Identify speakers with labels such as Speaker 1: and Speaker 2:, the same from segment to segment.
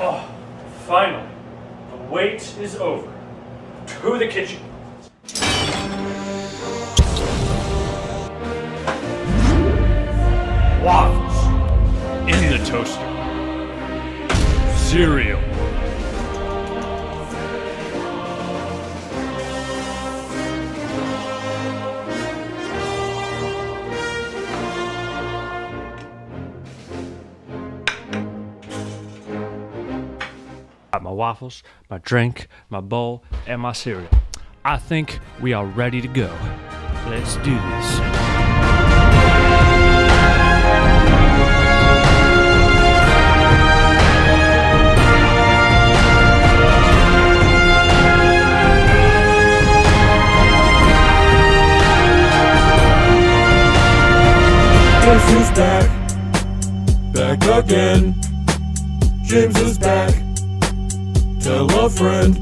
Speaker 1: Oh, finally. The wait is over. To the kitchen. Waffles in the toaster. Cereal. Got my waffles, my drink, my bowl, and my cereal. I think we are ready to go. Let's do this.
Speaker 2: Guess who's back? Back again. James is back. Tell a friend.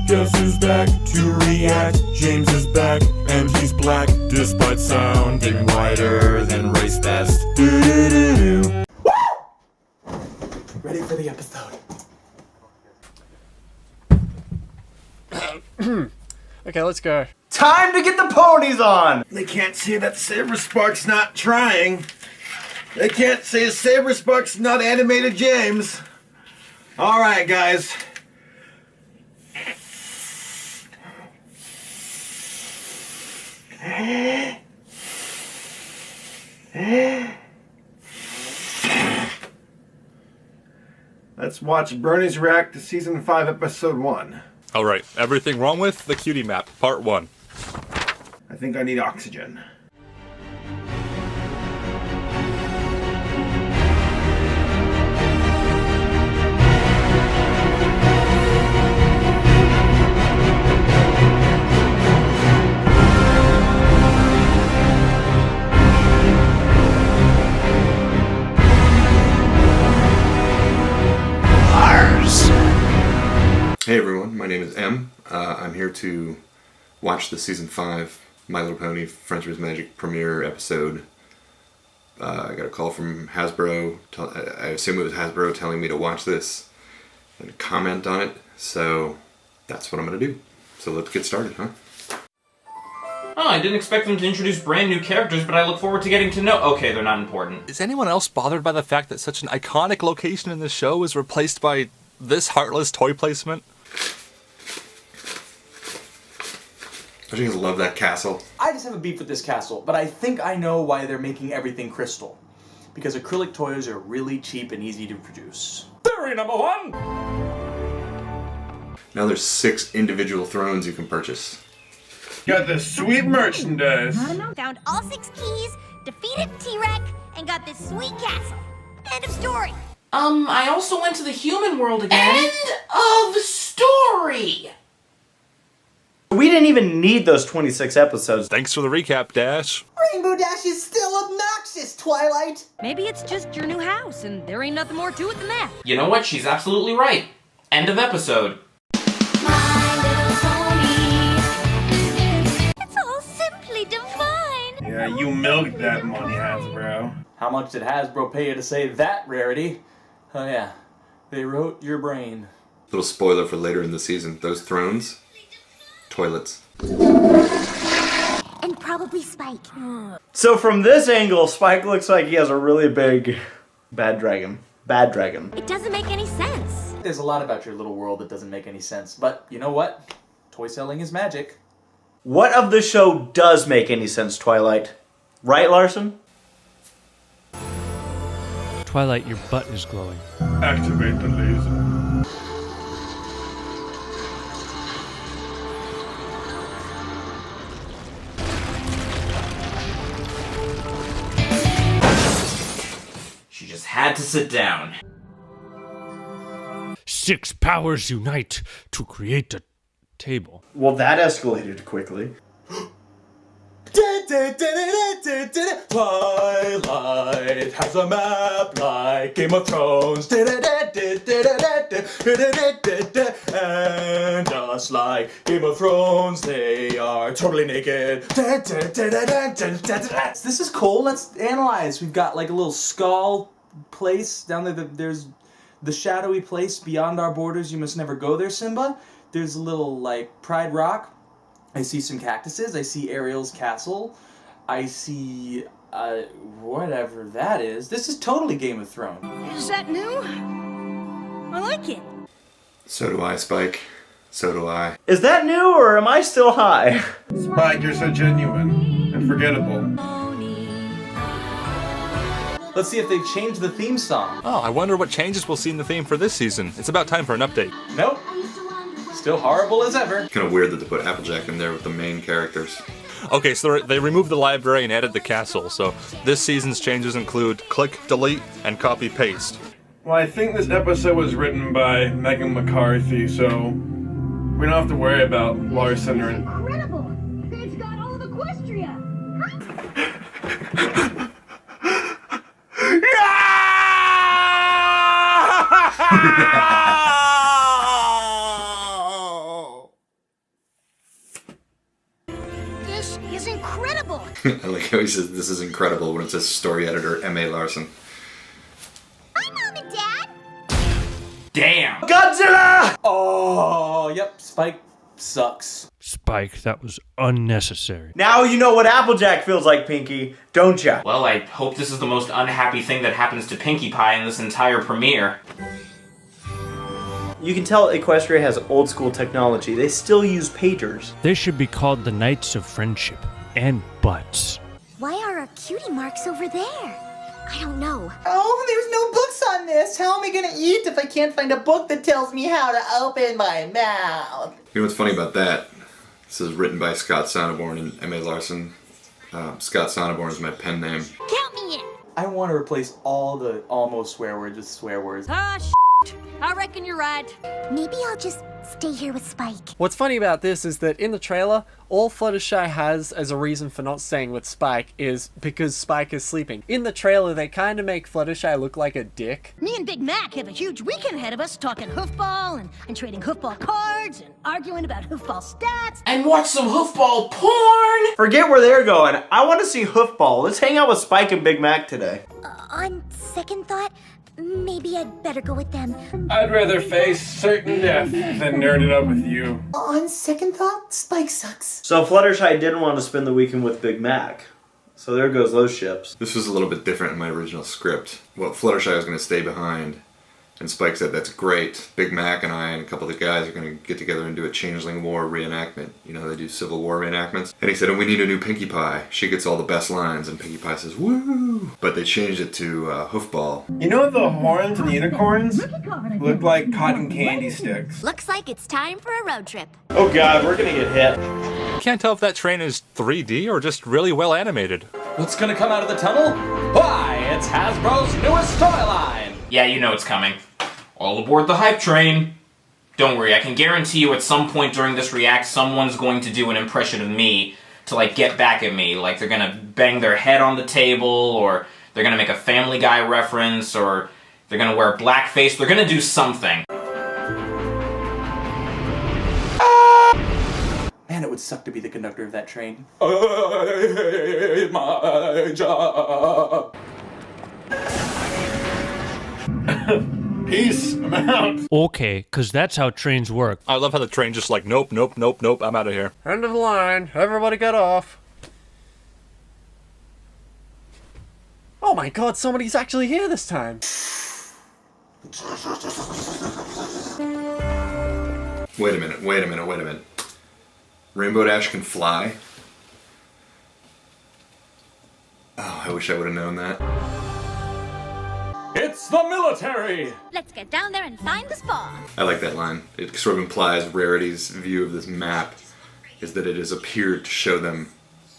Speaker 2: Guess who's back to react? James is back, and he's black, despite sounding whiter than ACRacebest. Do-do-do-do.
Speaker 3: Ready for the episode.
Speaker 1: Okay, let's go.
Speaker 4: Time to get the ponies on!
Speaker 5: They can't see that Saberspark's not trying. They can't see Saberspark's not animated James. Alright, guys. Let's watch Bronies react to Season 5, Episode 1.
Speaker 6: Alright, everything wrong with the cutie map, Part 1.
Speaker 5: I think I need oxygen.
Speaker 7: Hey everyone, my name is M. I'm here to watch the Season 5 My Little Pony Friends with Magic premiere episode. I got a call from Hasbro, I assume it was Hasbro telling me to watch this and comment on it, so that's what I'm going to do. So let's get started, huh?
Speaker 8: Oh, I didn't expect them to introduce brand new characters, but I look forward to getting to know- Okay, they're not important.
Speaker 6: Is anyone else bothered by the fact that such an iconic location in the show is replaced by this heartless toy placement?
Speaker 7: Don't you guys love that castle?
Speaker 3: I just have a beef with this castle, but I think I know why they're making everything crystal. Because acrylic toys are really cheap and easy to produce.
Speaker 1: Theory number 1!
Speaker 7: Now there's 6 individual thrones you can purchase.
Speaker 5: Got the sweet merchandise.
Speaker 9: Found all 6 keys, defeated T-Rex, and got this sweet castle. End of story.
Speaker 8: I also went to the human world again. End of story!
Speaker 4: We didn't even need those 26 episodes.
Speaker 6: Thanks for the recap, Dash.
Speaker 10: Rainbow Dash is still obnoxious, Twilight!
Speaker 9: Maybe it's just your new house, and there ain't nothing more to it than that.
Speaker 8: You know what? She's absolutely right. End of episode.
Speaker 9: It's all simply divine.
Speaker 5: Yeah, you milked that money, Hasbro.
Speaker 3: How much did Hasbro pay you to say that, Rarity? Oh yeah, they wrote your brain.
Speaker 7: Little spoiler for later in the season, those thrones, toilets.
Speaker 9: And probably Spike.
Speaker 4: So from this angle, Spike looks like he has a really big bad dragon. Bad dragon.
Speaker 9: It doesn't make any sense.
Speaker 3: There's a lot about your little world that doesn't make any sense, but you know what? Toy selling is magic.
Speaker 4: What of the show does make any sense, Twilight? Right, Larson?
Speaker 1: Twilight, your butt is glowing.
Speaker 5: Activate the laser.
Speaker 8: She just had to sit down.
Speaker 1: 6 powers unite to create a table.
Speaker 4: Well, that escalated quickly.
Speaker 3: Twilight has a map like Game of Thrones. And just like Game of Thrones, they are totally naked. This is cool. Let's analyze. We've got like a little skull place down there. There's The shadowy place beyond our borders, you must never go there, Simba. There's a little, like, Pride Rock. I see some cactuses. I see Eriol's castle. I see, whatever that is. This is totally Game of Thrones.
Speaker 9: Is that new? I like it.
Speaker 7: So do I, Spike. So do I.
Speaker 4: Is that new or am I still high?
Speaker 5: Spike, you're so genuine and forgettable.
Speaker 3: Let's see if they've changed the theme song.
Speaker 6: Oh, I wonder what changes we'll see in the theme for this season. It's about time for an update.
Speaker 3: Nope. Still horrible as ever.
Speaker 7: Kind of weird that they put Applejack in there with the main characters.
Speaker 6: Okay, so they removed the library and added the castle, so this season's changes include click, delete, and copy, paste.
Speaker 5: Well, I think this episode was written by Megan McCarthy, so we don't have to worry about Larson or...
Speaker 9: Incredible! It's got all of Equestria! This is incredible!
Speaker 7: I like how he says this is incredible when it says story editor M.A. Larson.
Speaker 9: Hi, Mom and Dad!
Speaker 8: Damn!
Speaker 4: Godzilla!
Speaker 3: Oh, yep, Spike sucks.
Speaker 1: Spike, that was unnecessary.
Speaker 4: Now you know what Applejack feels like, Pinky, don't ya?
Speaker 8: Well, I hope this is the most unhappy thing that happens to Pinkie Pie in this entire premiere.
Speaker 4: You can tell Equestria has old school technology. They still use pagers.
Speaker 1: They should be called the Knights of Friendship and Butts.
Speaker 9: Why are our cutie marks over there? I don't know.
Speaker 10: Oh, there's no books on this. How am I gonna eat if I can't find a book that tells me how to open my mouth?
Speaker 7: You know what's funny about that? This is written by Scott Sonneborn and M.A. Larson. Scott Sonneborn is my pen name.
Speaker 9: Count me in.
Speaker 3: I want to replace all the almost swear words with swear words.
Speaker 9: Ah, I reckon you're right. Maybe I'll just stay here with Spike.
Speaker 11: What's funny about this is that in the trailer, all Fluttershy has as a reason for not staying with Spike is because Spike is sleeping. In the trailer, they kind of make Fluttershy look like a dick.
Speaker 9: Me and Big Mac have a huge weekend ahead of us, talking hoofball and trading hoofball cards and arguing about hoofball stats.
Speaker 8: And watch some hoofball porn!
Speaker 4: Forget where they're going. I want to see hoofball. Let's hang out with Spike and Big Mac today.
Speaker 9: On second thought, maybe I'd better go with them.
Speaker 5: I'd rather face certain death than nerd it up with you.
Speaker 10: On second thought, Spike sucks.
Speaker 4: So Fluttershy didn't want to spend the weekend with Big Mac. So there goes those ships.
Speaker 7: This was a little bit different in my original script. Well, Fluttershy was going to stay behind, and Spike said, that's great. Big Mac and I and a couple of the guys are going to get together and do a Changeling War reenactment. You know, they do Civil War reenactments. And he said, and we need a new Pinkie Pie. She gets all the best lines, and Pinkie Pie says, woo! But they changed it to hoofball.
Speaker 5: You know the horns and the unicorns look like cotton candy sticks.
Speaker 9: Looks like it's time for a road trip.
Speaker 4: Oh god, we're gonna get hit.
Speaker 6: Can't tell if that train is 3D or just really well animated.
Speaker 3: What's gonna come out of the tunnel? Why, it's Hasbro's newest toy line!
Speaker 8: Yeah, you know it's coming. All aboard the hype train. Don't worry, I can guarantee you at some point during this react, someone's going to do an impression of me to, like, get back at me. Like, they're gonna bang their head on the table, or they're gonna make a Family Guy reference, or they're gonna wear blackface. They're gonna do something.
Speaker 3: Man, it would suck to be the conductor of that train. I hate my job.
Speaker 5: Peace, I'm out.
Speaker 1: Okay, because that's how trains work.
Speaker 6: I love how the train just like, nope, nope, nope, nope, I'm out of here.
Speaker 11: End of the line. Everybody get off. Oh my god, somebody's actually here this time.
Speaker 7: Wait a minute. Rainbow Dash can fly? Oh, I wish I would have known that.
Speaker 1: It's the military!
Speaker 9: Let's get down there and find the spa.
Speaker 7: I like that line. It sort of implies Rarity's view of this map is that it has appeared to show them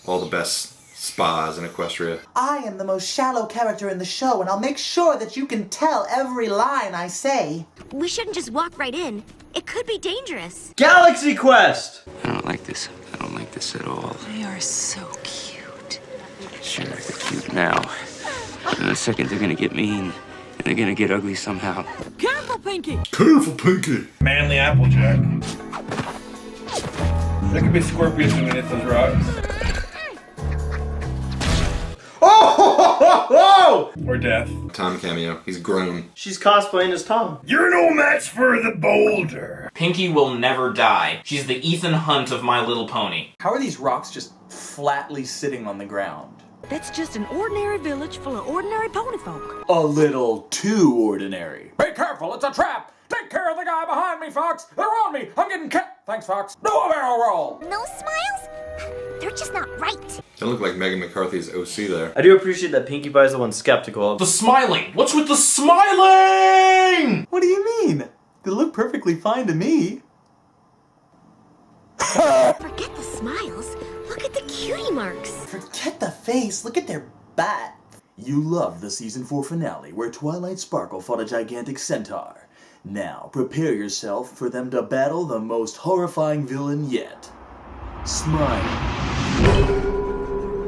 Speaker 7: all the best spas in Equestria.
Speaker 10: I am the most shallow character in the show, and I'll make sure that you can tell every line I say.
Speaker 9: We shouldn't just walk right in. It could be dangerous.
Speaker 4: Galaxy Quest!
Speaker 12: I don't like this. I don't like this at all.
Speaker 13: They are so cute.
Speaker 12: Sure, they're cute now. But in a second, they're gonna get mean. And they're gonna get ugly somehow.
Speaker 13: Careful, Pinky!
Speaker 7: Careful, Pinky!
Speaker 5: Manly Applejack. There could be scorpions underneath those rocks.
Speaker 4: Oh! Whoa!
Speaker 5: Or death.
Speaker 7: Tom cameo. He's grown.
Speaker 4: She's cosplaying as Tom.
Speaker 5: You're no match for the boulder.
Speaker 8: Pinky will never die. She's the Ethan Hunt of My Little Pony.
Speaker 3: How are these rocks just flatly sitting on the ground?
Speaker 13: That's just an ordinary village full of ordinary pony folk.
Speaker 3: A little too ordinary.
Speaker 1: Be careful, it's a trap! Take care of the guy behind me, Fox! They're on me! I'm getting cut! Thanks, Fox. Do a barrel roll!
Speaker 9: No smiles? They're just not right.
Speaker 7: They look like Megan McCarthy's OC there.
Speaker 4: I do appreciate that Pinkie Pie's the one skeptical.
Speaker 8: The smiling! What's with the smiling?
Speaker 3: What do you mean? They look perfectly fine to me.
Speaker 9: Forget the smiles. Look at the cutie marks.
Speaker 3: Forget the face. Look at their butt. You loved the season 4 finale where Twilight Sparkle fought a gigantic centaur. Now, prepare yourself for them to battle the most horrifying villain yet. Smile.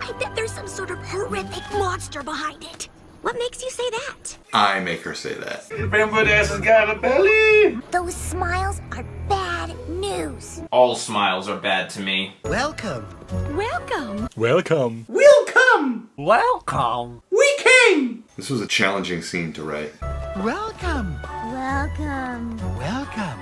Speaker 9: I bet there's some sort of horrific monster behind it. What makes you say that?
Speaker 7: I make her say that.
Speaker 5: Bamboo Dash has got a belly.
Speaker 9: Those smiles are bad news.
Speaker 8: All smiles are bad to me.
Speaker 10: Welcome.
Speaker 13: Welcome.
Speaker 6: Welcome.
Speaker 4: Welcome!
Speaker 11: Welcome.
Speaker 4: We came!
Speaker 7: This was a challenging scene to write.
Speaker 10: Welcome.
Speaker 9: Welcome.
Speaker 10: Welcome.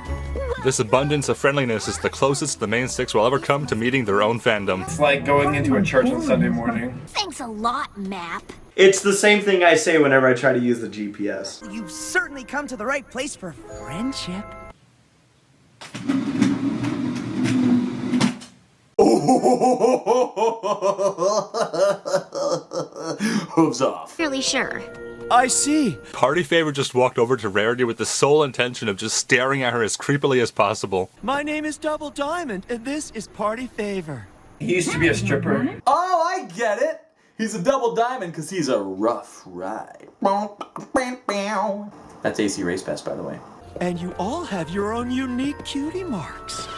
Speaker 6: This abundance of friendliness is the closest the main six will ever come to meeting their own fandom.
Speaker 5: It's like going into a church on Sunday morning.
Speaker 9: Thanks a lot, Map.
Speaker 4: It's the same thing I say whenever I try to use the GPS.
Speaker 10: You've certainly come to the right place for friendship.
Speaker 3: Hooves off.
Speaker 9: Really sure.
Speaker 10: I see.
Speaker 6: Party Favor just walked over to Rarity with the sole intention of just staring at her as creepily as possible.
Speaker 10: My name is Double Diamond, and this is Party Favor.
Speaker 5: He used to be a stripper.
Speaker 3: Oh, I get it. He's a double diamond because he's a rough ride. That's ACRacebest, by the way.
Speaker 10: And you all have your own unique cutie marks.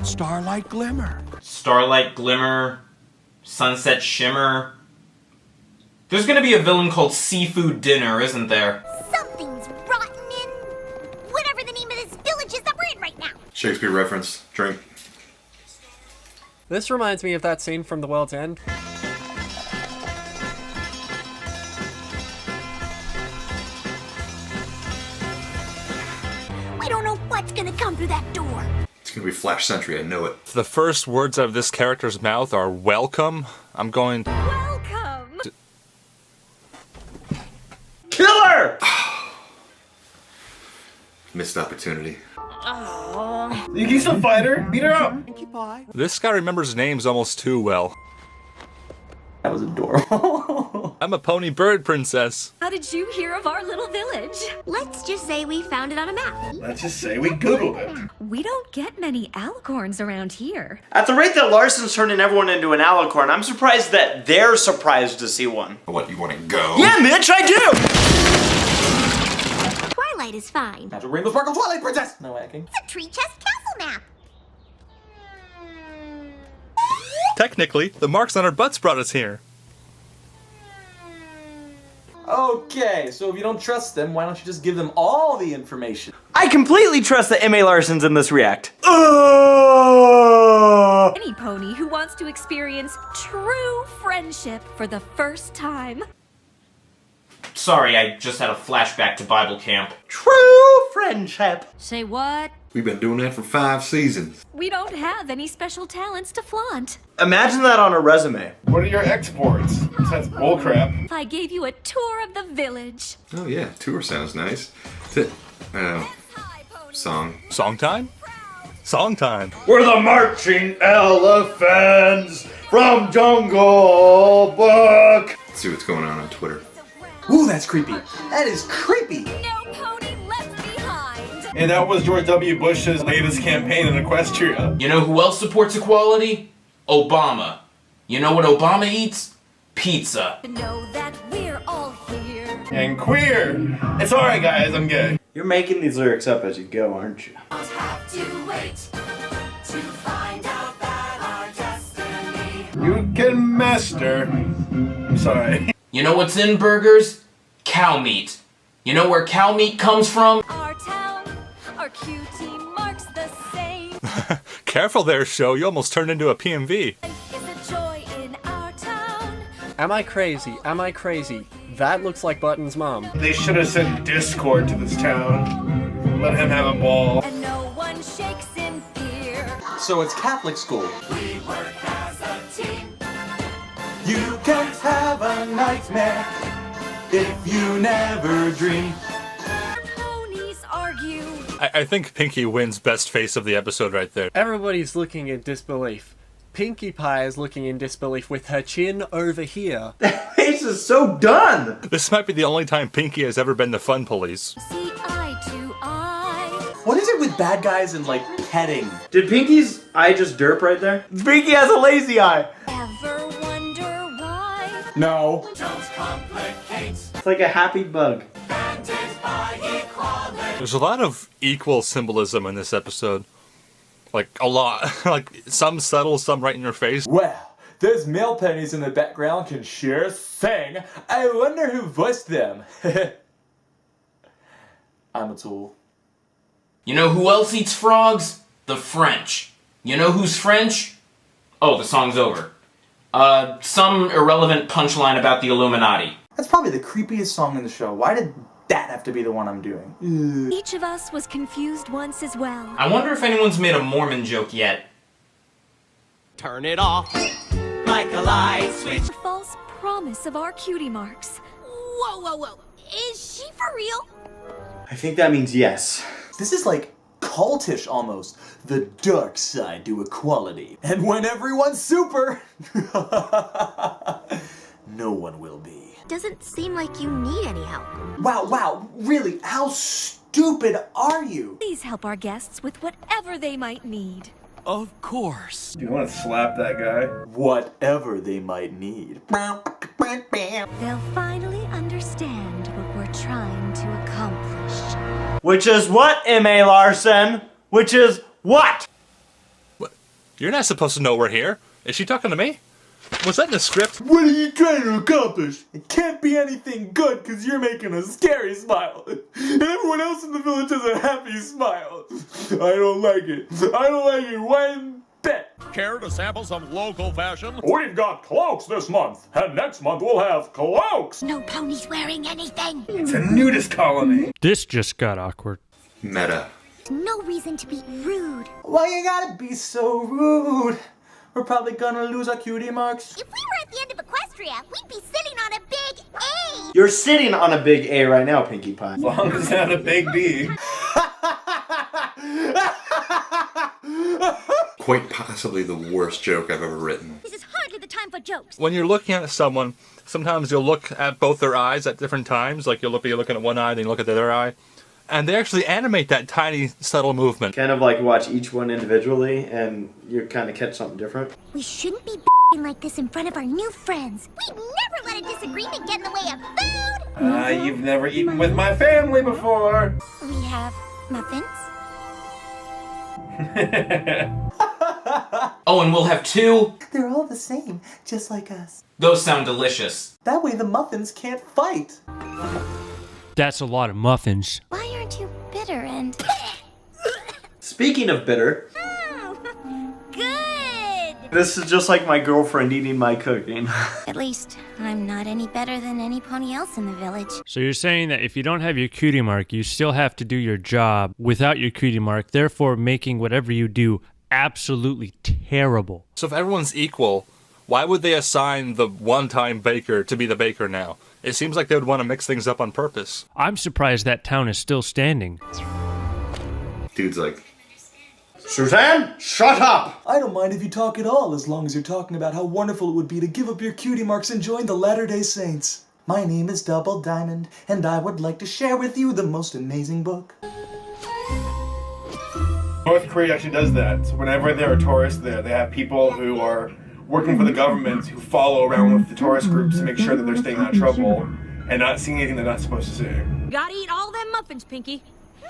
Speaker 10: Starlight Glimmer.
Speaker 8: Starlight Glimmer. Sunset Shimmer. There's gonna be a villain called Seafood Dinner, isn't there?
Speaker 9: Something's rotten in whatever the name of this village is that we're in right now.
Speaker 7: Shakespeare reference. Drink.
Speaker 11: This reminds me of that scene from The World's End.
Speaker 9: We don't know what's gonna come through that door.
Speaker 7: It's gonna be Flash Sentry, I know it.
Speaker 6: If the first words out of this character's mouth are welcome, I'm going...
Speaker 13: Welcome.
Speaker 4: Killer!
Speaker 7: Missed opportunity.
Speaker 5: You can still fight her. Beat her up.
Speaker 10: Pinkie Pie.
Speaker 6: This guy remembers names almost too well.
Speaker 3: That was adorable.
Speaker 6: I'm a pony bird princess.
Speaker 13: How did you hear of our little village?
Speaker 9: Let's just say we found it on a map.
Speaker 5: Let's just say we Googled it.
Speaker 13: We don't get many alicorns around here.
Speaker 4: At the rate that Larson's turning everyone into an alicorn, I'm surprised that they're surprised to see one.
Speaker 7: What, you wanna go?
Speaker 4: Yeah, Mitch, I do!
Speaker 9: Twilight is fine.
Speaker 3: Magic Rainbow Sparkle Twilight Princess! No hacking.
Speaker 9: It's a tree chest castle map.
Speaker 6: Technically, the marks on our butts brought us here.
Speaker 3: Okay, so if you don't trust them, why don't you just give them all the information?
Speaker 4: I completely trust that M.A. Larson's in this react.
Speaker 13: Any pony who wants to experience true friendship for the first time.
Speaker 8: Sorry, I just had a flashback to Bible camp.
Speaker 4: True friendship.
Speaker 13: Say what?
Speaker 7: We've been doing that for 5 seasons.
Speaker 13: We don't have any special talents to flaunt.
Speaker 4: Imagine that on a resume.
Speaker 5: What are your exports? That's bullcrap.
Speaker 13: I gave you a tour of the village.
Speaker 7: Oh yeah, tour sounds nice. Song.
Speaker 6: Song time? Song time.
Speaker 4: We're the marching elephants from Jungle Book.
Speaker 7: Let's see what's going on Twitter.
Speaker 3: Ooh, that's creepy. That is creepy.
Speaker 13: No pony left behind.
Speaker 5: And that was George W. Bush's latest campaign in Equestria.
Speaker 8: You know who else supports equality? Obama. You know what Obama eats? Pizza.
Speaker 13: Know that we're all here.
Speaker 5: And queer. It's alright, guys, I'm gay.
Speaker 4: You're making these lyrics up as you go, aren't you?
Speaker 13: Have to wait to find out that our destiny.
Speaker 5: You can master. I'm sorry.
Speaker 8: You know what's in burgers? Cow meat. You know where cow meat comes from?
Speaker 13: Our town, our cutie marks the same.
Speaker 6: Careful there, show. You almost turned into a PMV.
Speaker 13: Life is a joy in our
Speaker 11: Am I crazy? Am I crazy? That looks like Button's mom.
Speaker 5: They should have sent Discord to this town. Let him have a ball.
Speaker 13: And no one shakes in fear.
Speaker 3: So it's Catholic school.
Speaker 2: We work as a team. You can't have a nightmare if you never dream.
Speaker 13: Ponies argue.
Speaker 6: I think Pinky wins best face of the episode right there.
Speaker 11: Everybody's looking in disbelief. Pinkie Pie is looking in disbelief with her chin over here.
Speaker 4: That face is so done!
Speaker 6: This might be the only time Pinky has ever been the fun police.
Speaker 13: See eye to eye.
Speaker 3: What is it with bad guys and, like, petting?
Speaker 4: Did Pinky's eye just derp right there? Pinky has a lazy eye!
Speaker 13: Ever wonder why?
Speaker 3: No.
Speaker 2: Don't complicate.
Speaker 4: It's like a happy bug.
Speaker 2: Banded by equality.
Speaker 6: There's a lot of equal symbolism in this episode. Like, a lot. Like, some subtle, some right in your face.
Speaker 3: Well, those male pennies in the background can sure sing. I wonder who voiced them. I'm a tool.
Speaker 8: You know who else eats frogs? The French. You know who's French? Oh, the song's over. Some irrelevant punchline about the Illuminati.
Speaker 3: That's probably the creepiest song in the show. Why did that have to be the one I'm doing? Ugh.
Speaker 13: Each of us was confused once as well.
Speaker 8: I wonder if anyone's made a Mormon joke yet.
Speaker 10: Turn it off like a light switch.
Speaker 13: The false promise of our cutie marks.
Speaker 9: Whoa, whoa, whoa. Is she for real?
Speaker 4: I think that means yes.
Speaker 3: This is like cultish almost. The dark side to equality. And when everyone's super, no one will be.
Speaker 9: Doesn't seem like you need any help.
Speaker 3: Wow, really? How stupid are you?
Speaker 13: Please help our guests with whatever they might need.
Speaker 1: Of course.
Speaker 5: Do you want to slap that guy?
Speaker 3: Whatever they might need.
Speaker 13: They'll finally understand what we're trying to accomplish.
Speaker 4: Which is what, M.A. Larson? Which is what?
Speaker 6: What? You're not supposed to know we're here. Is she talking to me? Was that in the script?
Speaker 3: What are you trying to accomplish? It can't be anything good because you're making a scary smile. And everyone else in the village has a happy smile. I don't like it. I don't like it one bit.
Speaker 1: Care to sample some local fashion?
Speaker 14: We've got cloaks this month, and next month we'll have cloaks.
Speaker 9: No ponies wearing anything.
Speaker 5: It's a nudist colony.
Speaker 1: This just got awkward.
Speaker 7: Meta.
Speaker 9: No reason to be rude.
Speaker 3: Why you gotta be so rude? We're probably gonna lose our cutie marks.
Speaker 9: If we were at the end of Equestria, we'd be sitting on a big A.
Speaker 4: You're sitting on a big A right now, Pinkie Pie.
Speaker 5: As long as it's not a big B.
Speaker 7: Quite possibly the worst joke I've ever written.
Speaker 9: This is hardly the time for jokes.
Speaker 6: When you're looking at someone, sometimes you'll look at both their eyes at different times. Like you're looking at one eye, then you look at the other eye. And they actually animate that tiny, subtle movement.
Speaker 4: Kind of like watch each one individually, and you kind of catch something different.
Speaker 9: We shouldn't be like this in front of our new friends. We'd never let a disagreement get in the way of food.
Speaker 5: You've never eaten with my family before.
Speaker 9: We have muffins.
Speaker 8: Oh, and we'll have 2.
Speaker 3: They're all the same, just like us.
Speaker 8: Those sound delicious.
Speaker 3: That way the muffins can't fight.
Speaker 1: That's a lot of muffins.
Speaker 9: Why aren't you bitter and...
Speaker 4: Speaking of bitter,
Speaker 9: Good!
Speaker 4: this is just like my girlfriend eating my cooking.
Speaker 9: At least, I'm not any better than any pony else in the village.
Speaker 1: So you're saying that if you don't have your cutie mark, you still have to do your job without your cutie mark, therefore making whatever you do absolutely terrible.
Speaker 6: So if everyone's equal, why would they assign the one-time baker to be the baker now? It seems like they would want to mix things up on purpose.
Speaker 1: I'm surprised that town is still standing.
Speaker 7: Dude's like,
Speaker 4: Suzanne, shut up!
Speaker 3: I don't mind if you talk at all, as long as you're talking about how wonderful it would be to give up your cutie marks and join the Latter-day Saints. My name is Double Diamond, and I would like to share with you the most amazing book.
Speaker 5: North Korea actually does that. So whenever there are tourists there, they have people who are working for the government who follow around with the tourist groups to make sure that they're staying out of trouble and not seeing anything they're not supposed to see.
Speaker 15: Gotta eat all them muffins, Pinky.
Speaker 9: Me?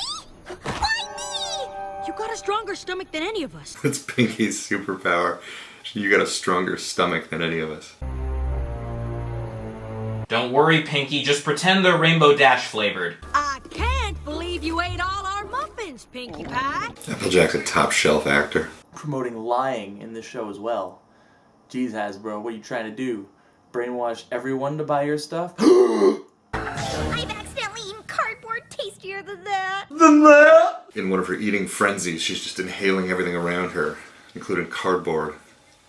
Speaker 9: Why me?
Speaker 15: You got a stronger stomach than any of us.
Speaker 7: that's Pinky's superpower. You got a stronger stomach than any of us.
Speaker 8: Don't worry, Pinky. Just pretend they're Rainbow Dash flavored.
Speaker 15: I can't believe you ate all our muffins, Pinkie Pie.
Speaker 7: Applejack's a top shelf actor.
Speaker 3: Promoting lying in this show as well. Jeez, Hasbro, what are you trying to do? brainwash everyone to buy your stuff?
Speaker 9: I've accidentally eaten cardboard tastier than that.
Speaker 7: In one of her eating frenzies, she's just inhaling everything around her, including cardboard.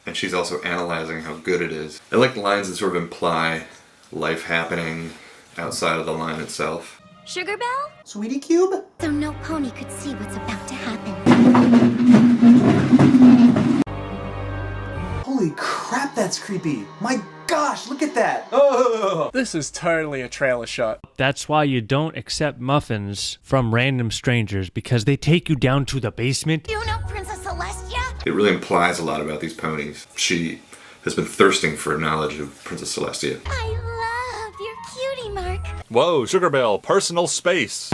Speaker 7: And she's also analyzing how good it is. I like lines that sort of imply life happening outside of the line itself.
Speaker 13: Sugar Belle?
Speaker 3: Sweetie Cube?
Speaker 9: So no pony could see what's about to happen.
Speaker 3: Holy crap, that's creepy. My gosh, look at that. Oh.
Speaker 11: This is totally a trailer shot.
Speaker 1: That's why you don't accept muffins from random strangers, because they take you down to the basement.
Speaker 9: Do you know Princess Celestia?
Speaker 7: It really implies a lot about these ponies. She has been thirsting for knowledge of Princess Celestia.
Speaker 9: I love your cutie mark.
Speaker 6: Whoa, Sugar Belle, personal space.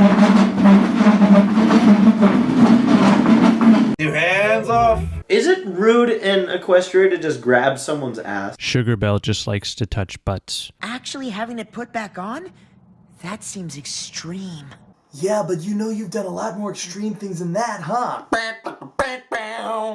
Speaker 5: Two hands off.
Speaker 4: Is it rude in Equestria to just grab someone's ass?
Speaker 1: Sugar Belle just likes to touch butts.
Speaker 10: Actually having it put back on? That seems extreme.
Speaker 3: Yeah, but you know you've done a lot more extreme things than that, huh?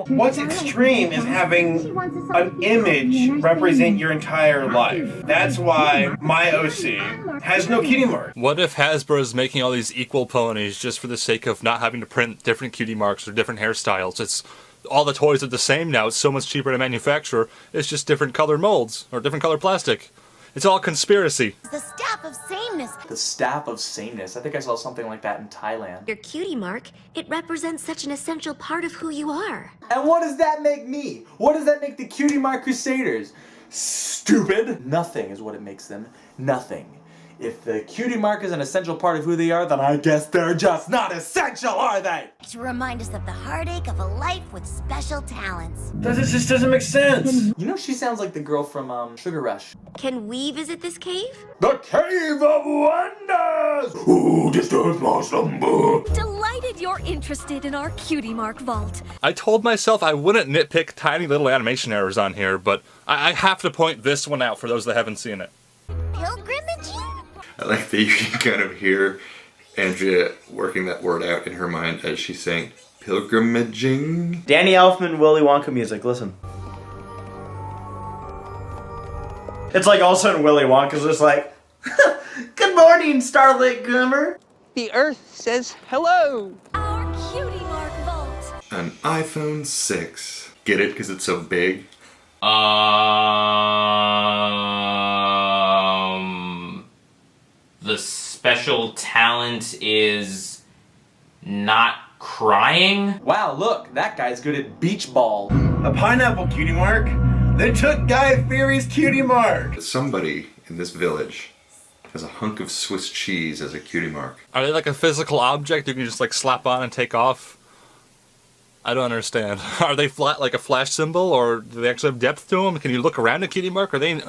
Speaker 5: What's extreme is having an image represent your entire life. That's why my OC has no cutie mark.
Speaker 6: What if Hasbro is making all these equal ponies just for the sake of not having to print different cutie marks or different hairstyles? It's all the toys are the same now. It's so much cheaper to manufacture. It's just different color molds or different color plastic. It's all conspiracy.
Speaker 9: The staff of sameness.
Speaker 3: The staff of sameness. I think I saw something like that in Thailand.
Speaker 13: Your cutie mark, it represents such an essential part of who you are.
Speaker 3: And what does that make me? What does that make the Cutie Mark Crusaders? Stupid. Nothing is what it makes them. Nothing. If the cutie mark is an essential part of who they are, then I guess they're just not essential, are they?
Speaker 9: To remind us of the heartache of a life with special talents.
Speaker 5: This just doesn't make sense.
Speaker 3: You know, she sounds like the girl from Sugar Rush.
Speaker 13: Can we visit this cave?
Speaker 14: The Cave of Wonders! Who disturbs my slumber?
Speaker 13: Delighted you're interested in our cutie mark vault.
Speaker 6: I told myself I wouldn't nitpick tiny little animation errors on here, but I have to point this one out for those that haven't seen it.
Speaker 9: Pilgrimaging?
Speaker 7: I like that you can kind of hear Andrea working that word out in her mind as she's saying pilgrimaging.
Speaker 4: Danny Elfman, Willy Wonka music, listen. It's like all of a sudden Willy Wonka's just like, good morning, Starlit Glimmer.
Speaker 16: The Earth says hello.
Speaker 13: Our cutie mark vault.
Speaker 7: An iPhone 6. Get it? Because it's so big?
Speaker 8: The special talent is not crying.
Speaker 3: Wow, look, that guy's good at beach ball.
Speaker 5: A pineapple cutie mark? They took Guy Fieri's cutie mark.
Speaker 7: Somebody in this village has a hunk of Swiss cheese as a cutie mark.
Speaker 6: Are they like a physical object you can just like slap on and take off? I don't understand. Are they flat like a flash symbol, or do they actually have depth to them? Can you look around a cutie mark? Are they?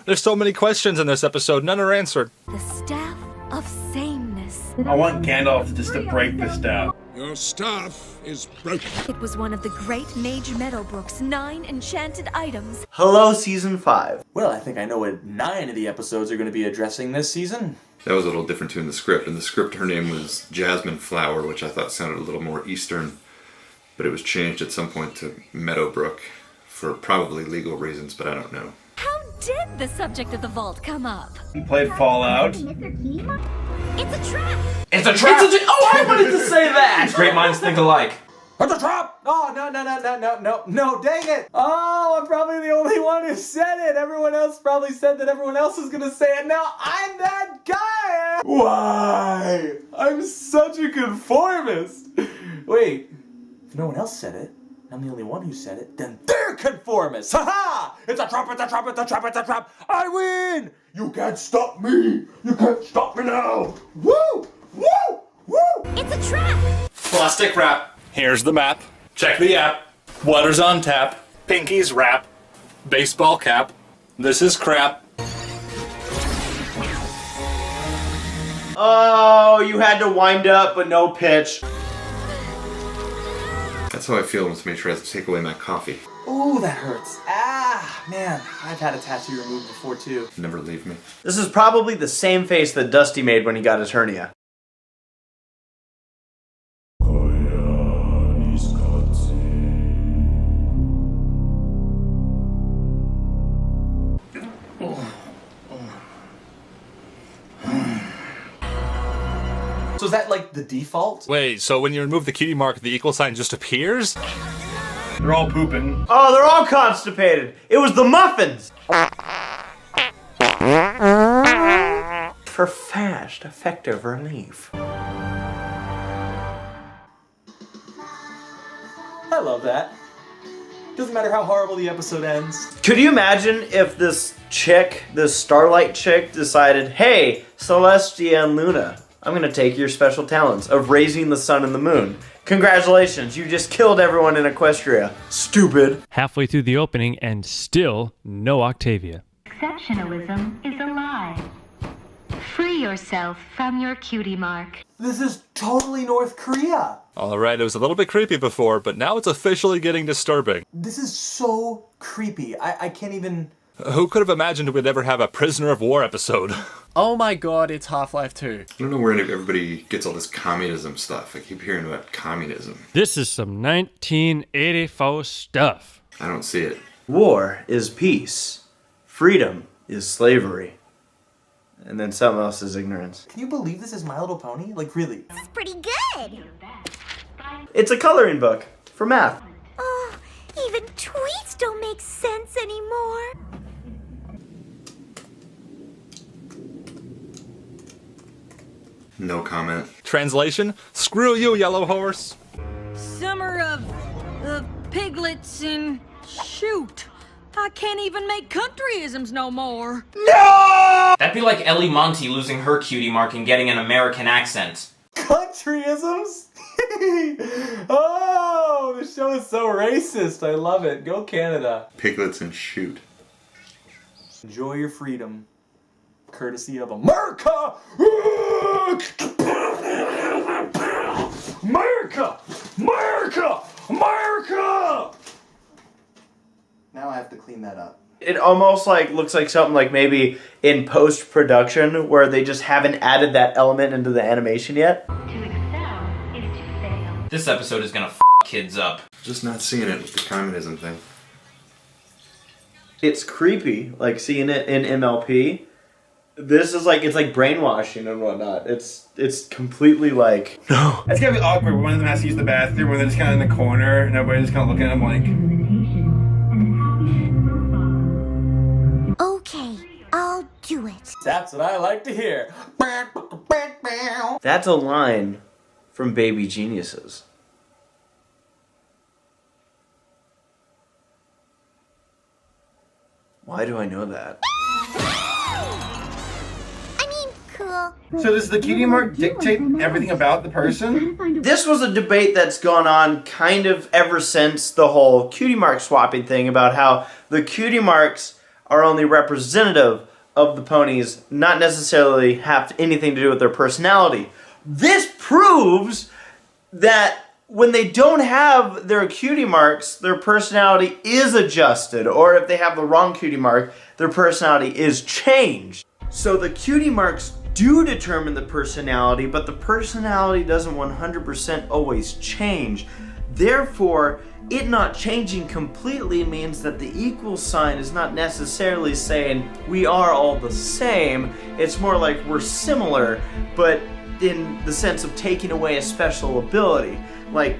Speaker 6: There's so many questions in this episode, none are answered.
Speaker 13: The staff of sameness.
Speaker 5: I want Gandalf just to break the staff.
Speaker 2: Your staff is broken.
Speaker 13: It was one of the great Mage Meadowbrook's 9 enchanted items.
Speaker 4: Hello, Season 5.
Speaker 3: Well, I think I know what 9 of the episodes are going to be addressing this season.
Speaker 7: That was a little different too in the script. In the script, her name was Jasmine Flower, which I thought sounded a little more Eastern, but it was changed at some point to Meadowbrook for probably legal reasons, but I don't know.
Speaker 13: How did the subject of the vault come up?
Speaker 5: He played Fallout.
Speaker 9: It's a trap!
Speaker 8: It's a trap!
Speaker 3: Oh, I wanted to say that!
Speaker 8: Great minds think alike.
Speaker 3: It's a trap! Oh, no, dang it! Oh, I'm probably the only one who said it! Everyone else probably said that everyone else is gonna say it. Now I'm that guy! Why? I'm such a conformist! Wait, if no one else said it, I'm the only one who said it, then they're conformists! Ha-ha! It's a trap, it's a trap, it's a trap, it's a trap! I win!
Speaker 14: You can't stop me! You can't stop me now!
Speaker 3: Woo! Woo! Woo!
Speaker 9: It's a trap!
Speaker 6: Plastic wrap. Here's the map. Check the app. Water's on tap. Pinky's wrap. Baseball cap. This is crap.
Speaker 4: Oh, you had to wind up, but no pitch.
Speaker 7: That's how I feel when somebody tries to take away my coffee.
Speaker 3: Ooh, that hurts. Ah, man, I've had a tattoo removed before too.
Speaker 7: Never leave me.
Speaker 4: This is probably the same face that Dusty made when he got his hernia.
Speaker 3: So is that like the default?
Speaker 6: Wait, so when you remove the cutie mark, the equal sign just appears?
Speaker 5: They're all pooping.
Speaker 4: Oh, they're all constipated. It was the muffins. For fast, effective relief.
Speaker 3: I love that. Doesn't matter how horrible the episode ends.
Speaker 4: Could you imagine if this chick, this Starlight chick, decided, hey, Celestia and Luna, I'm gonna take your special talents of raising the sun and the moon. Congratulations, you just killed everyone in Equestria. Stupid.
Speaker 1: Halfway through the opening and still no Octavia.
Speaker 17: Exceptionalism is a lie. Free yourself from your cutie mark.
Speaker 3: This is totally North Korea.
Speaker 6: Alright, it was a little bit creepy before, but now it's officially getting disturbing.
Speaker 3: This is so creepy. I can't even...
Speaker 6: Who could have imagined we'd ever have a prisoner of war episode?
Speaker 11: Oh my god, it's Half-Life 2.
Speaker 7: I don't know where everybody gets all this communism stuff. I keep hearing about communism.
Speaker 1: This is some 1984 stuff.
Speaker 7: I don't see it.
Speaker 4: War is peace. Freedom is slavery. And then something else is ignorance.
Speaker 3: Can you believe this is My Little Pony? Like, really?
Speaker 9: This is pretty good.
Speaker 4: It's a coloring book for math.
Speaker 9: Oh, even tweets don't make sense anymore.
Speaker 7: No comment.
Speaker 6: Translation? Screw you, yellow horse.
Speaker 15: Summer of piglets and shoot. I can't even make countryisms no more.
Speaker 8: No! That'd be like Ellie Monty losing her cutie mark and getting an American accent.
Speaker 3: Countryisms? Oh, this show is so racist. I love it. Go Canada.
Speaker 7: Piglets and shoot.
Speaker 3: Enjoy your freedom. Courtesy of America! America! America! America! Now I have to clean that up.
Speaker 4: It almost like looks like something like maybe in post-production where they just haven't added that element into the animation yet.
Speaker 8: This episode is gonna f kids up.
Speaker 7: Just not seeing it with the communism thing.
Speaker 4: It's creepy, like seeing it in MLP. This is like, it's like brainwashing and whatnot. It's completely like, no.
Speaker 5: It's gonna be awkward when one of them has to use the bathroom, when they're just kind of in the corner and everybody's just kind of looking at them like...
Speaker 9: Okay, I'll do it.
Speaker 3: That's what I like to hear.
Speaker 4: That's a line from Baby Geniuses. Why do I know that?
Speaker 9: Cool.
Speaker 5: So does the cutie mark dictate everything about the person?
Speaker 4: This was a debate that's gone on kind of ever since the whole cutie mark swapping thing about how the cutie marks are only representative of the ponies, not necessarily have anything to do with their personality. This proves that when they don't have their cutie marks, their personality is adjusted, or if they have the wrong cutie mark, their personality is changed. So the cutie marks do determine the personality, but the personality doesn't 100% always change. Therefore, it not changing completely means that the equal sign is not necessarily saying we are all the same. It's more like we're similar, but in the sense of taking away a special ability. Like,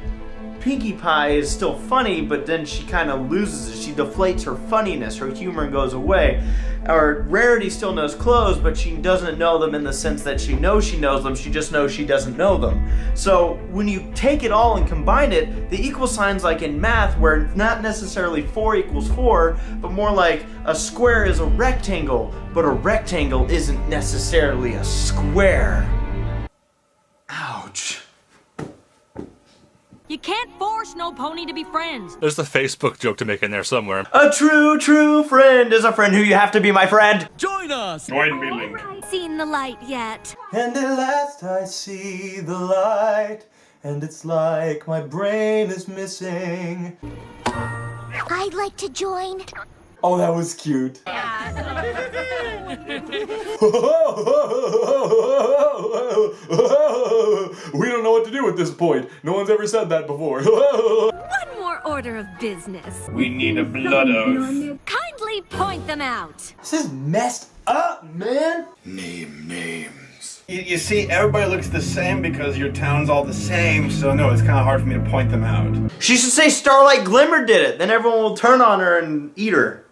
Speaker 4: Pinkie Pie is still funny, but then she kind of loses it. She deflates her funniness, her humor goes away. Or Rarity still knows clothes, but she doesn't know them in the sense that she knows them, she just knows she doesn't know them. So when you take it all and combine it, the equal sign's like in math, where not necessarily 4 equals 4, but more like a square is a rectangle, but a rectangle isn't necessarily a square. Ouch.
Speaker 15: You can't force no pony to be friends.
Speaker 6: There's the Facebook joke to make in there somewhere.
Speaker 4: A true, true friend is a friend who you have to be my friend.
Speaker 1: Join us!
Speaker 5: Join me, Link.
Speaker 13: Seen the light yet?
Speaker 3: And at last I see the light, and it's like my brain is missing.
Speaker 9: I'd like to join.
Speaker 3: Oh, that was cute. We don't know what to do at this point. No one's ever said that before.
Speaker 13: One more order of business.
Speaker 5: We need a blood oath.
Speaker 13: Kindly point them out.
Speaker 3: This is messed up, man.
Speaker 7: Name names.
Speaker 5: You see, everybody looks the same because your town's all the same, so no, it's kind of hard for me to point them out.
Speaker 4: She should say Starlight Glimmer did it, then everyone will turn on her and eat her.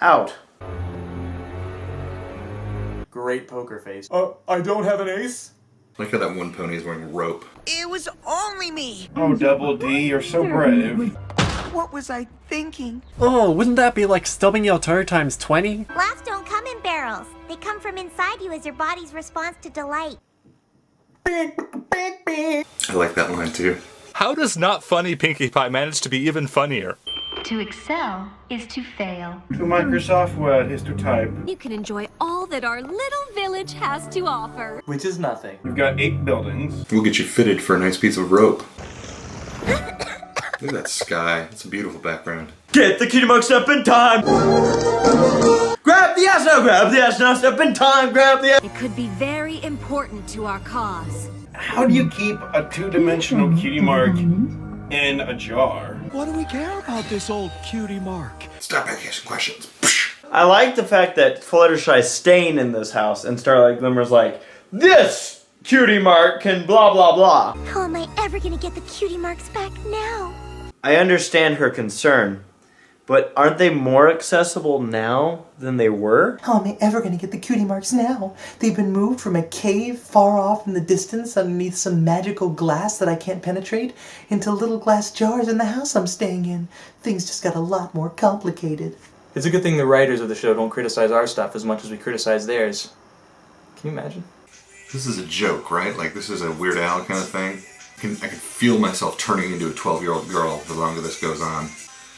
Speaker 4: Out.
Speaker 3: Great poker face.
Speaker 14: I don't have an ace?
Speaker 7: I like how that one pony is wearing rope.
Speaker 10: It was only me.
Speaker 5: Oh, Double D, you're so brave.
Speaker 10: What was I thinking?
Speaker 11: Oh, wouldn't that be like stubbing your toe times 20?
Speaker 18: Laughs don't come in barrels. They come from inside you as your body's response to delight.
Speaker 7: I like that line too.
Speaker 6: How does not funny Pinkie Pie manage to be even funnier?
Speaker 17: To excel is to fail.
Speaker 5: To Microsoft Word is to type.
Speaker 13: You can enjoy all that our little village has to offer.
Speaker 3: Which is nothing.
Speaker 5: We've got 8 buildings.
Speaker 7: We'll get you fitted for a nice piece of rope. Look at that sky. It's a beautiful background.
Speaker 4: Get the cutie mark, step in time! Grab the ass now, grab the ass now, step in time, grab the ass.
Speaker 13: It could be very important to our cause.
Speaker 5: How do you keep a 2-dimensional cutie mark in a jar?
Speaker 14: What do we care about this old cutie mark?
Speaker 7: Stop asking questions.
Speaker 4: I like the fact that Fluttershy's staying in this house and Starlight Glimmer's like, this cutie mark can blah blah blah.
Speaker 18: How am I ever gonna get the cutie marks back now?
Speaker 4: I understand her concern, but aren't they more accessible now than they were?
Speaker 10: How am I ever gonna get the cutie marks now? They've been moved from a cave far off in the distance underneath some magical glass that I can't penetrate into little glass jars in the house I'm staying in. Things just got a lot more complicated.
Speaker 3: It's a good thing the writers of the show don't criticize our stuff as much as we criticize theirs. Can you imagine?
Speaker 7: This is a joke, right? Like, this is a Weird Al kind of thing. I can feel myself turning into a 12-year-old girl the longer this goes on.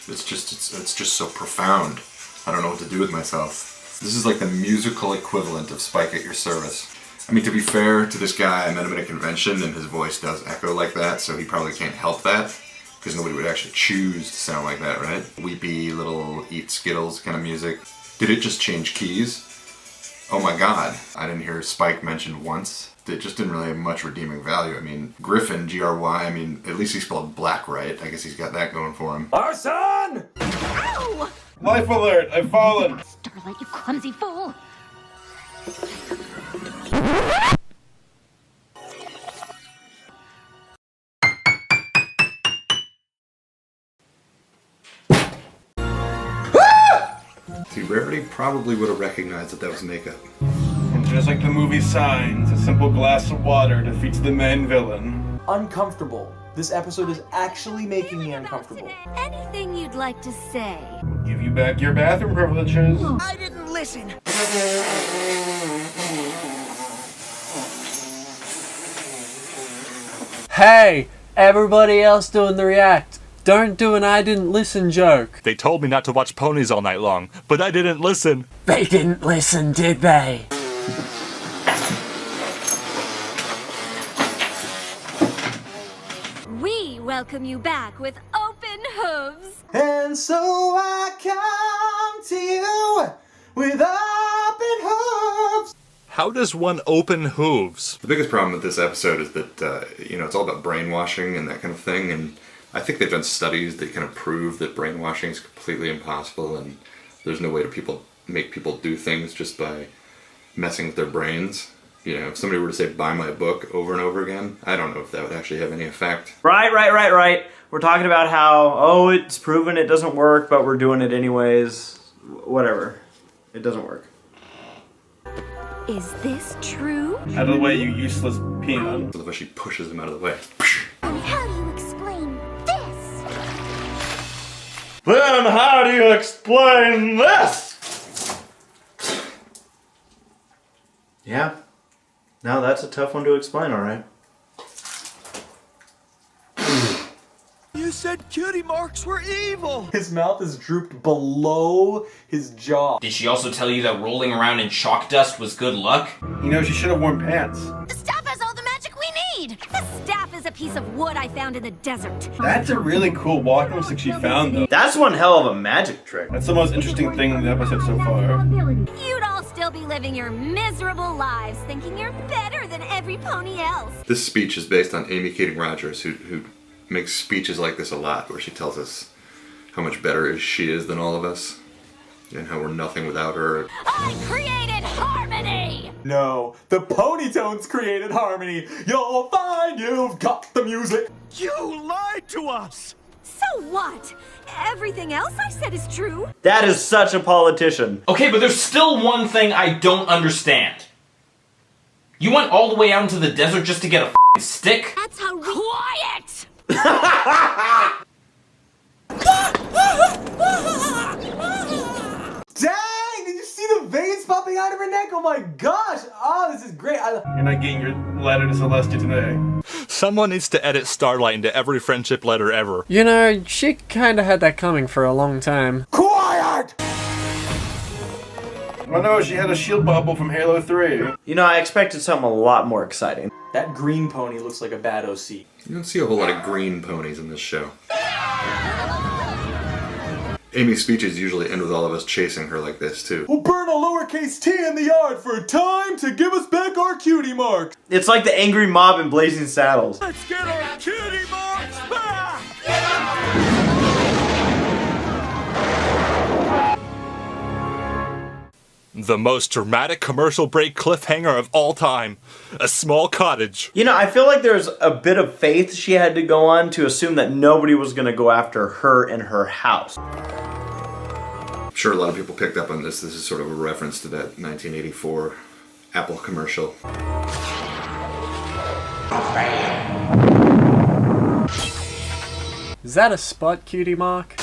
Speaker 7: It's just so profound. I don't know what to do with myself. This is like the musical equivalent of Spike at Your Service. I mean, to be fair to this guy, I met him at a convention and his voice does echo like that, so he probably can't help that, because nobody would actually choose to sound like that, right? Weepy, little eat Skittles kind of music. Did it just change keys? Oh my god, I didn't hear Spike mentioned once. It just didn't really have much redeeming value. I mean, Griffin, G-R-Y, I mean, at least he spelled black right. I guess he's got that going for him.
Speaker 14: Our son!
Speaker 13: Ow!
Speaker 5: Life alert, I've fallen!
Speaker 13: Starlight, you clumsy fool!
Speaker 7: See, Rarity probably would have recognized that was makeup.
Speaker 5: And just like the movie Signs, a simple glass of water defeats the main villain.
Speaker 3: Uncomfortable. This episode is actually making me uncomfortable.
Speaker 13: Anything you'd like to say?
Speaker 5: Give you back your bathroom privileges.
Speaker 10: I didn't listen.
Speaker 11: Hey, everybody else doing the react. Don't do an I didn't listen joke.
Speaker 6: They told me not to watch ponies all night long, but I didn't listen.
Speaker 11: They didn't listen, did they?
Speaker 13: We welcome you back with open hooves.
Speaker 10: And so I come to you with open hooves.
Speaker 6: How does one open hooves?
Speaker 7: The biggest problem with this episode is that, it's all about brainwashing and that kind of thing, and I think they've done studies that kind of prove that brainwashing is completely impossible, and there's no way to make people do things just by messing with their brains. You know, if somebody were to say, buy my book over and over again, I don't know if that would actually have any effect.
Speaker 4: Right. We're talking about how, it's proven it doesn't work, but we're doing it anyways. Whatever. It doesn't work.
Speaker 13: Is this true?
Speaker 5: Out of the way, you useless peon.
Speaker 7: I love how she pushes him out of the way.
Speaker 18: And how do you explain this?
Speaker 4: Then how do you explain this? Yeah. Now that's a tough one to explain, alright.
Speaker 14: You said cutie marks were evil!
Speaker 3: His mouth is drooped below his jaw.
Speaker 8: Did she also tell you that rolling around in chalk dust was good luck?
Speaker 5: You know, she should have worn pants.
Speaker 13: The staff has all the magic we need! The staff is a piece of wood I found in the desert.
Speaker 5: That's a really cool walking stick she found, though.
Speaker 4: That's one hell of a magic trick.
Speaker 5: That's the most interesting thing in the episode so far.
Speaker 13: You'd all still be living your miserable lives thinking you're better than every pony else.
Speaker 7: This speech is based on Amy Kading Rogers, who makes speeches like this a lot, where she tells us how much better she is than all of us. and how we're nothing without her.
Speaker 13: I created harmony!
Speaker 3: No, the Ponytones created harmony. You'll find you've got the music.
Speaker 14: You lied to us!
Speaker 13: So what? Everything else I said is true.
Speaker 4: That is such a politician.
Speaker 8: Okay, but there's still one thing I don't understand. You went all the way out into the desert just to get a f***ing stick?
Speaker 13: That's how quiet!
Speaker 3: Dang! Did you see the veins popping out of her neck? Oh my gosh! Oh, this is great.
Speaker 5: You're not getting your letter to Celestia today.
Speaker 6: Someone needs to edit Starlight into every friendship letter ever.
Speaker 11: You know, she kinda had that coming for a long time.
Speaker 3: Quiet!
Speaker 5: Oh no, she had a shield bubble from Halo 3.
Speaker 4: You know, I expected something a lot more exciting.
Speaker 3: That green pony looks like a bad OC.
Speaker 7: You don't see a whole lot of green ponies in this show. Amy's speeches usually end with all of us chasing her like this, too.
Speaker 2: We'll burn a lowercase t in the yard for time to give us back our cutie marks.
Speaker 4: It's like the angry mob in Blazing Saddles.
Speaker 14: Let's get our cutie marks back!
Speaker 6: The most dramatic commercial break cliffhanger of all time. A small cottage.
Speaker 4: You know, I feel like there's a bit of faith she had to go on to assume that nobody was going to go after her in her house.
Speaker 7: I'm sure a lot of people picked up on this. This is sort of a reference to that 1984 Apple commercial.
Speaker 11: Is that a spot, cutie mark?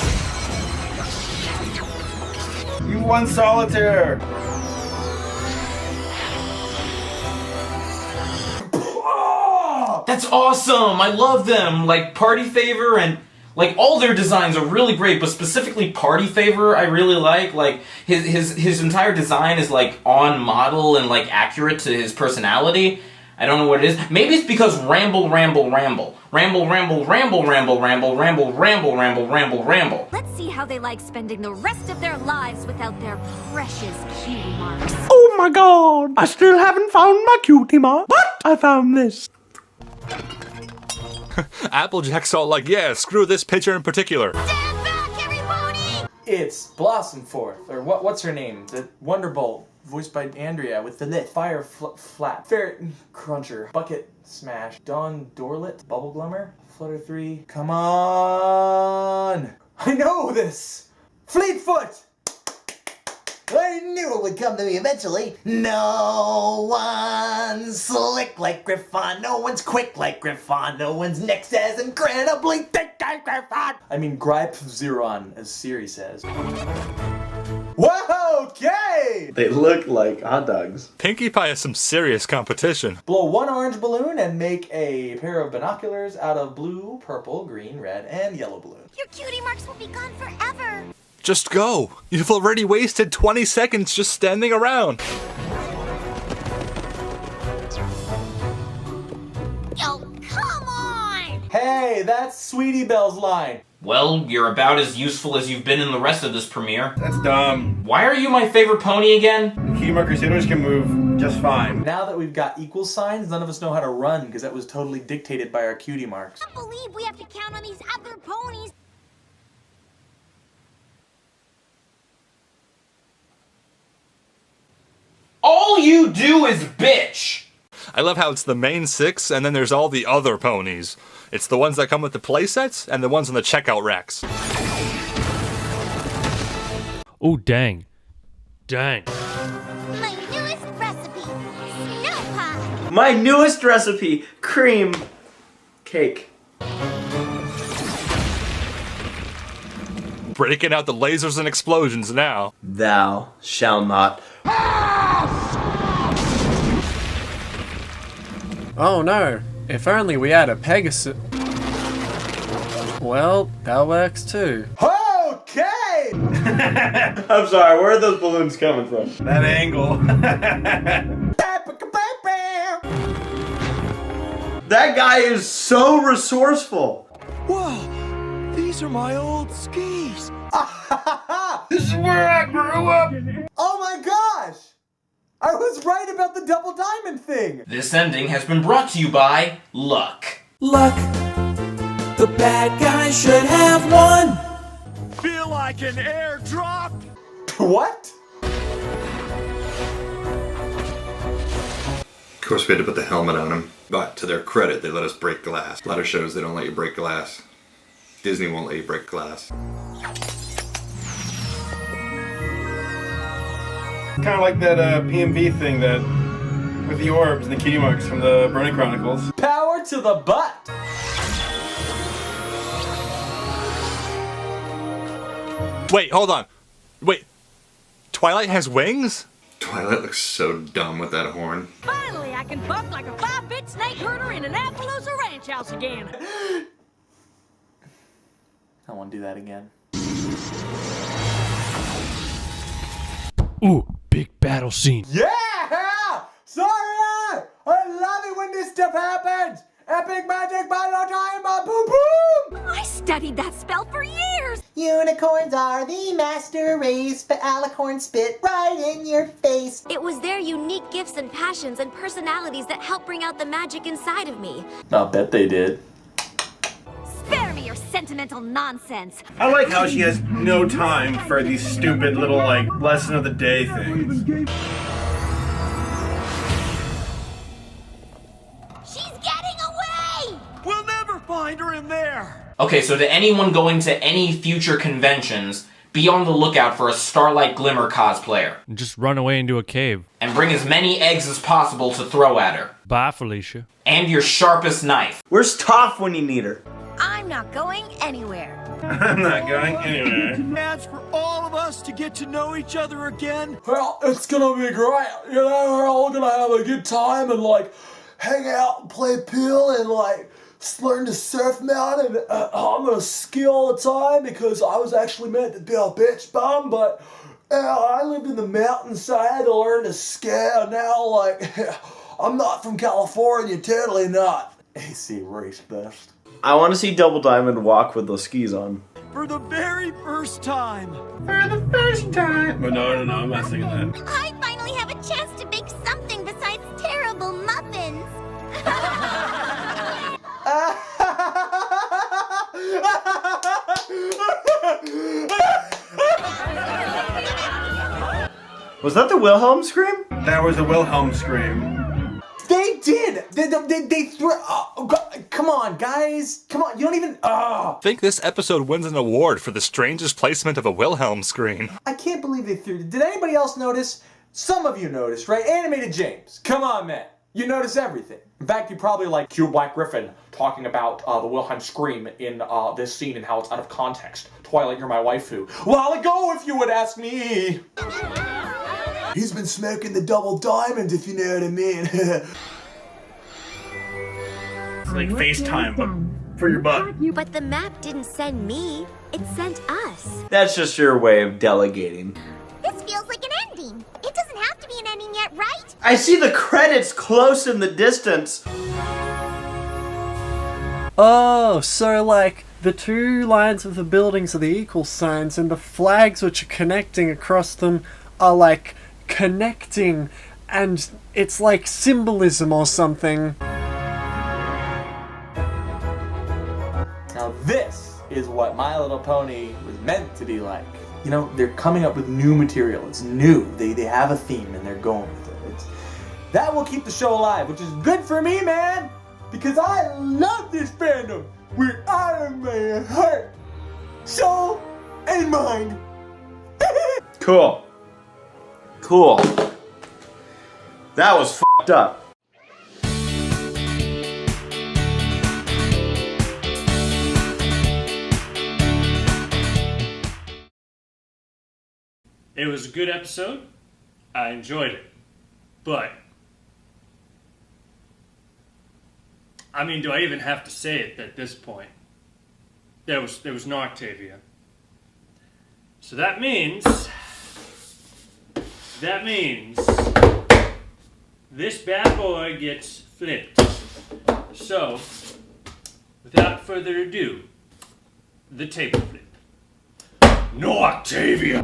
Speaker 5: You won solitaire!
Speaker 8: That's awesome! I love them! Like, Party Favor and... Like, all their designs are really great, but specifically Party Favor I really like. Like, his entire design is, like, on model and, like, accurate to his personality. I don't know what it is. Maybe it's because ramble, ramble, ramble. Ramble, ramble, ramble, ramble, ramble, ramble, ramble, ramble, ramble, ramble.
Speaker 13: Let's see how they like spending the rest of their lives without their precious cutie marks.
Speaker 14: Oh my god! I still haven't found my cutie mark, but I found this.
Speaker 6: Applejack's all like, yeah, screw this picture in particular.
Speaker 3: Stand back, everybody! It's Blossomforth, or what's her name? The Wonderbolt, voiced by Andrea, with the fire flap. Ferret Cruncher, Bucket Smash, Dawn Dorlet, Bubbleglummer, Flutter 3. Come on! I know this! Fleetfoot!
Speaker 10: I knew it would come to me eventually. No one's slick like Griffon, no one's quick like Griffon, no one's next as incredibly thick like Griffon.
Speaker 3: I mean, Gripe Zeron, as Siri says. Whoa, okay!
Speaker 4: They look like hot dogs.
Speaker 6: Pinkie Pie has some serious competition.
Speaker 3: Blow one orange balloon and make a pair of binoculars out of blue, purple, green, red, and yellow balloons.
Speaker 18: Your cutie marks will be gone forever.
Speaker 6: Just go. You've already wasted 20 seconds just standing around.
Speaker 18: Yo, come on!
Speaker 3: Hey, that's Sweetie Belle's line.
Speaker 8: Well, you're about as useful as you've been in the rest of this premiere.
Speaker 5: That's dumb.
Speaker 8: Why are you my favorite pony again?
Speaker 5: Cutie mark crusaders can move just fine.
Speaker 3: Now that we've got equal signs, none of us know how to run, because that was totally dictated by our cutie marks.
Speaker 18: I can't believe we have to count on these other ponies.
Speaker 8: All you do is bitch!
Speaker 6: I love how it's the main 6 and then there's all the other ponies. It's the ones that come with the playsets and the ones on the checkout racks.
Speaker 1: Oh, dang. Dang.
Speaker 18: My newest recipe, snow pie.
Speaker 4: My newest recipe, cream cake.
Speaker 6: Breaking out the lasers and explosions now.
Speaker 4: Thou shall not.
Speaker 11: Oh no, if only we had a Pegasus. Well, that works too.
Speaker 3: Okay!
Speaker 4: I'm sorry, where are those balloons coming from?
Speaker 5: That angle.
Speaker 4: That guy is so resourceful.
Speaker 14: Whoa, these are my old skis.
Speaker 5: This is where I grew up.
Speaker 3: Oh my gosh! I was right about the double diamond thing!
Speaker 8: This ending has been brought to you by luck.
Speaker 2: Luck. The bad guy should have won.
Speaker 14: Feel like an airdrop?
Speaker 3: What?
Speaker 7: Of course, we had to put the helmet on him, but to their credit, they let us break glass. A lot of shows, they don't let you break glass. Disney won't let you break glass.
Speaker 5: Kind of like that PMV thing that with the orbs and the cutie marks from the Brony Chronicles.
Speaker 3: Power to the butt!
Speaker 6: Wait, hold on. Wait, Twilight has wings?
Speaker 7: Twilight looks so dumb with that horn.
Speaker 15: Finally, I can buck like a 5-bit snake herder in an Appaloosa ranch house again.
Speaker 3: I want to do that again.
Speaker 1: Ooh, big battle scene.
Speaker 14: Yeah! Sorry! I love it when this stuff happens! Epic magic battle time! Boom boom!
Speaker 13: I studied that spell for years.
Speaker 10: Unicorns are the master race, but alicorns spit right in your face.
Speaker 18: It was their unique gifts and passions and personalities that helped bring out the magic inside of me.
Speaker 3: I'll bet they did.
Speaker 13: Spare me your sentimental nonsense.
Speaker 5: I like how she has no time for these stupid little, like, lesson of the day things.
Speaker 18: She's getting away!
Speaker 14: We'll never find her in there!
Speaker 8: Okay, so to anyone going to any future conventions, be on the lookout for a Starlight Glimmer cosplayer.
Speaker 1: Just run away into a cave.
Speaker 8: And bring as many eggs as possible to throw at her.
Speaker 1: Bye, Felicia.
Speaker 8: And your sharpest knife.
Speaker 4: Where's Toph when you need her?
Speaker 18: I'm not going anywhere.
Speaker 5: I'm not going anywhere.
Speaker 14: Chance for all of us to get to know each other again.
Speaker 2: Well, it's gonna be great. You know, we're all gonna have a good time and like hang out and play pool and like learn to surf mountain. And I'm gonna ski all the time because I was actually meant to be a bitch bum, but I lived in the mountains, so I had to learn to ski. And now, like, I'm not from California, totally not. ACRacebest.
Speaker 4: I want to see Double Diamond walk with those skis on.
Speaker 14: For the very first time.
Speaker 5: For the first time. But no, I'm not singing that.
Speaker 18: I finally have a chance to bake something besides terrible muffins.
Speaker 4: Was that the Wilhelm scream?
Speaker 5: That was the Wilhelm scream.
Speaker 3: They did! They threw... Oh, come on, guys. Come on, you don't even...
Speaker 6: I think this episode wins an award for the strangest placement of a Wilhelm screen.
Speaker 3: I can't believe they threw... Did anybody else notice? Some of you noticed, right? Animated James. Come on, man. You notice everything. In fact, you probably like Q Black Griffin talking about the Wilhelm scream in this scene and how it's out of context. Twilight, you're my waifu. While ago, if you would ask me.
Speaker 2: He's been smoking the double diamond, if you know what I mean.
Speaker 5: It's like FaceTime, but for your butt.
Speaker 18: But the map didn't send me. It sent us.
Speaker 4: That's just your way of delegating.
Speaker 18: This feels like an ending. It doesn't have to be an ending yet, right?
Speaker 4: I see the credits close in the distance.
Speaker 11: Oh, so like the two lines of the buildings are the equal signs and the flags which are connecting across them are like connecting, and it's like symbolism or something.
Speaker 3: Now this is what My Little Pony was meant to be like. You know, they're coming up with new material. It's new. They have a theme and they're going with it. That will keep the show alive, which is good for me, man! Because I love this fandom with all of my heart, soul, and mind.
Speaker 4: Cool. Cool. That was f***ed up.
Speaker 1: It was a good episode. I enjoyed it. But, I mean, do I even have to say it at this point? There was no Octavia. So that means this bad boy gets flipped. So, without further ado, the table flip. No Octavia!